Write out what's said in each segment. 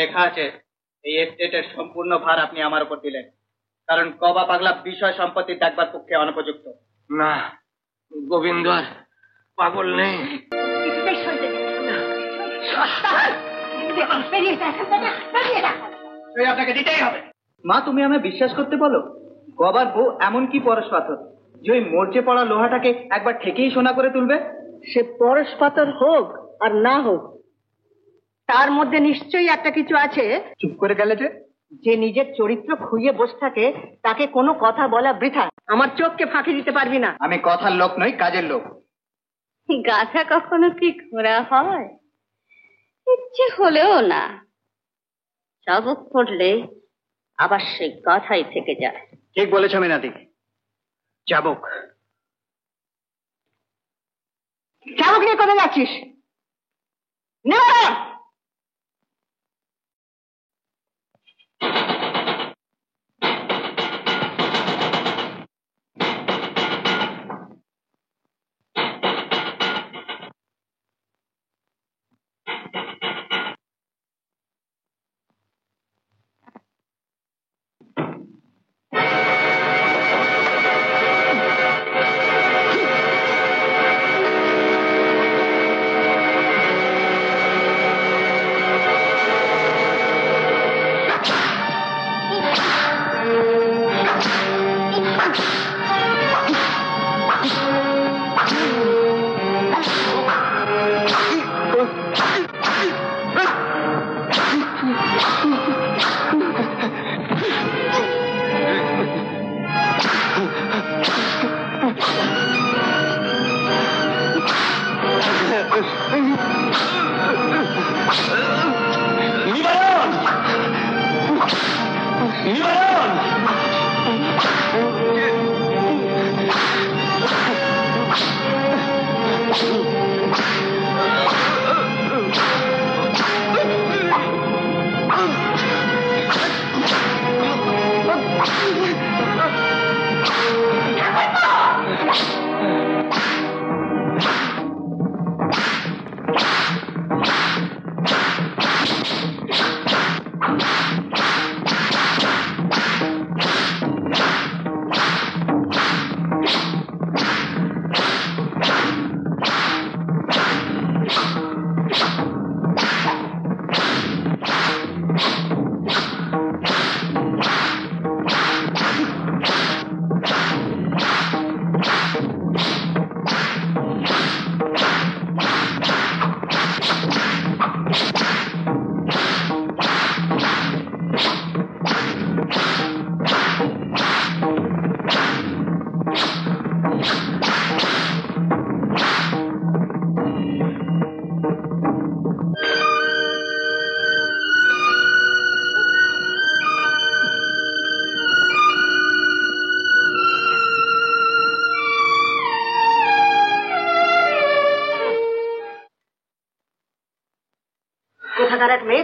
লেখা আছে এই এস্টেটের সম্পূর্ণ ভার আপনি আমার উপর দিলেন, কারণ কবা পাগলা বিষয় সম্পত্তি দেখবার পক্ষে অনুপযুক্ত। না, গোবিন্দ আর পাগল নেই। আপনাকে দিতেই হবে। মা, তুমি আমায় বিশ্বাস করতে বলো? গবার বউ এমন কি পরশ পাথর যে ওই মরচে পড়া লোহাটাকে একবার ঠেকেই সোনা করে তুলবে? সে পরশ পাথর হোক আর না হোক, তার মধ্যে নিশ্চয়ই একটা কিছু আছে। চুপ করে গেলে যে নিজের চরিত্র খুইয়ে বসে থাকে তাকে কোনো কথা বলা বৃথা। আমার চোখকে ফাঁকি দিতে পারবি না। আমি কথার লোক নই, কাজের লোক। গাধা কখনো কি ঘোড়া হয়? ইচ্ছে হলেও না, চাবুক পড়লে আবার সেই গাধাই থেকে যায়। ঠিক বলেছ মিনাদি, চাবুক। চাবুক নিয়ে কোথায় যাচ্ছিস?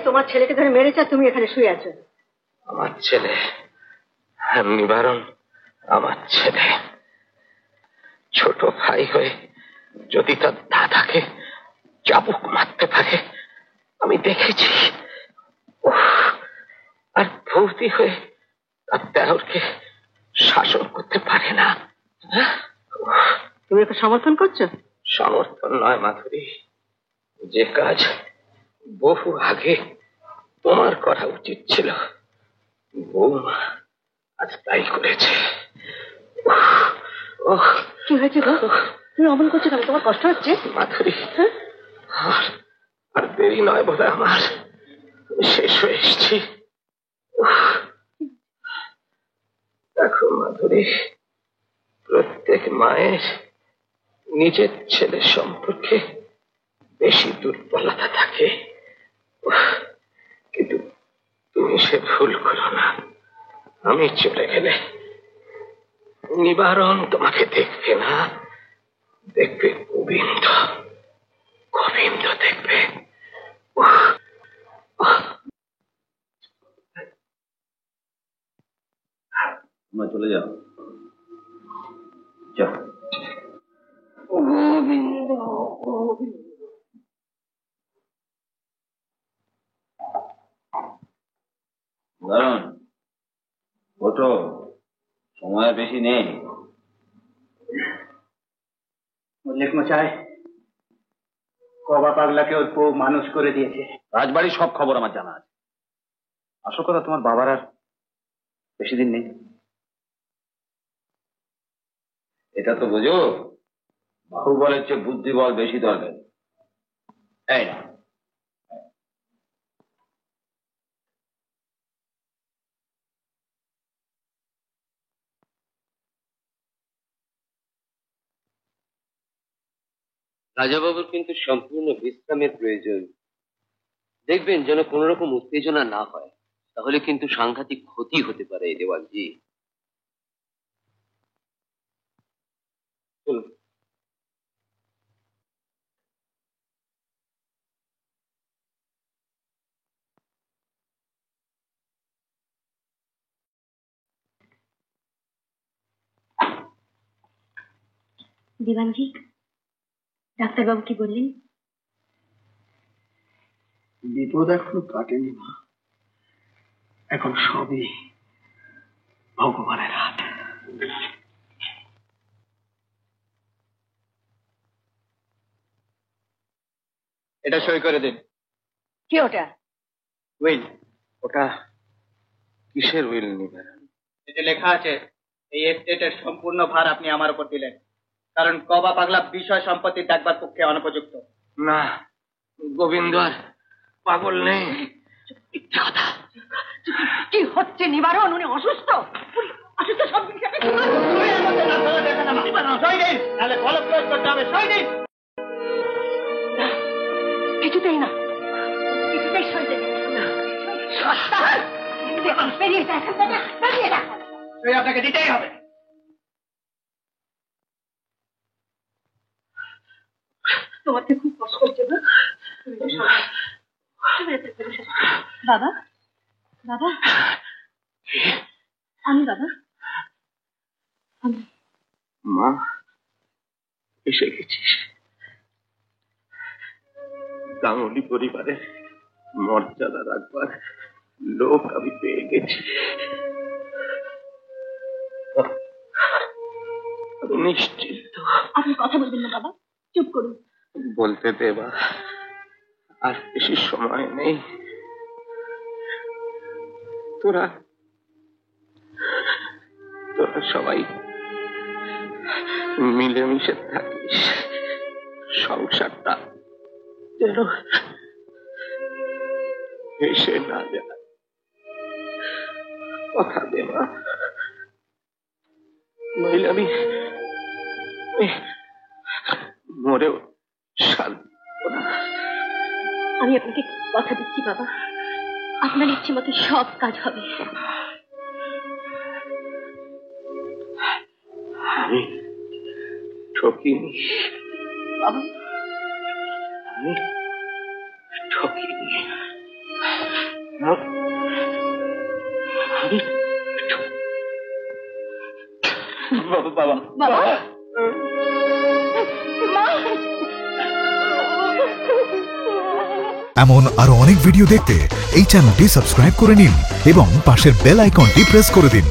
তোমার ছেলেকে ধরে মেরেছে, তুমি এখানে শুয়ে আছো। আমার ছেলে নিবারণ, আমার ছেলে ছোট ভাই হয়ে যদি তার দাদাকে চাবুক মারতে পারে আমি দেখেছি, আর ভৌতি হয়ে তার দেওরকে শাসন করতে পারে না। তুমি ওকে সমর্থন করছো? সমর্থন নয় মাধুরী, যে কাজ বহু আগে তোমার করা উচিত ছিল বৌমা আজ তাই করেছে। কি হয়েছে গো? তুমি অমন করছো কেন? তোমার কষ্ট হচ্ছে? মাধুরী, আর দেরি নয় বোধ হয়, আমার শেষ হয়ে এসছি। দেখো মাধুরী, প্রত্যেক মায়ের নিজের ছেলের সম্পর্কে বেশি দুর্বলতা থাকে, কিন্তু তুমি সে ভুল করো না। আমি চলে গেলে নিবারণ তোমাকে দেখবে না, দেখবে গোবিন্দ। গোবিন্দ দেখবে। তোমরা চলে যাও, যাও। গোবিন্দ গোবিন্দ। বেশি নেই। মল্লিক মশাই, কবা পাগলাকে ওর বউ মানুষ করে দিয়েছে। রাজবাড়ির সব খবর আমার জানা আছে। আসল কথা, তোমার বাবার আর বেশি দিন নেই। এটা তো বুঝো, বাহুবলের চেয়ে বুদ্ধিবল বেশি দরকার। এই না, রাজাবাবুর কিন্তু সম্পূর্ণ বিশ্রামের প্রয়োজন। দেখবেন যেন কোন রকম উত্তেজনা না হয়, তাহলে কিন্তু সাংঘাতিক ক্ষতি হতে পারে দেওয়ানজি। চলুন। দিবানজি, ডাক্তারবাবু কি বললেন? বিপদ এখনো কাটেনি মা, এখন সবই ভগবানের হাত। এটা সই করে দিন। কি ওটা? উইল। ওটা কিসের উইল নিবেন? এতে লেখা আছে এই এস্টেটের সম্পূর্ণ ভার আপনি আমার উপর দিলেন, কারণ কবা পাগলা বিষয় সম্পত্তি দেখবার পক্ষে অনুপযুক্ত। না, গোবিন্দ আর পাগল নেই। কি হচ্ছে নিবারণ? উনি অসুস্থ। অসুস্থ সব কিছুতেই না, কিছুতেই সই দেবে না। বেরিয়ে যায় এখান থেকে, বেরিয়ে যা। আপনাকে দিতেই হবে। তোমাকে খুব কষ্ট করছে না? বাবা, বাবা, আমি বাবা, মা, এসে গেছিস। গাঙ্গুলি পরিবারে মর্যাদা রাখবার লোক আমি পেয়ে গেছি। নিশ্চিন্ত। আপনি কথা বলবেন না বাবা, চুপ করুন। বলতে দেবা, আর বেশি সময় নেই। তোরা সবাই মিলেমিশে থাকিস, সংসারটা যেন এসে না যায়। কথা দেবা, নইলে আমি মরেও শান্তি পাবো না। আমি আপনাকে কথা দিচ্ছি বাবা, আপনার ইচ্ছে মতো সব কাজ হবে। আমি ঠকিনি বাবা, আমি ঠকিনি। বাবা, বাবা, এমন আরো অনেক ভিডিও দেখতে এই চ্যানেলটি সাবস্ক্রাইব করে নিন এবং পাশের বেল আইকনটি প্রেস করে দিন।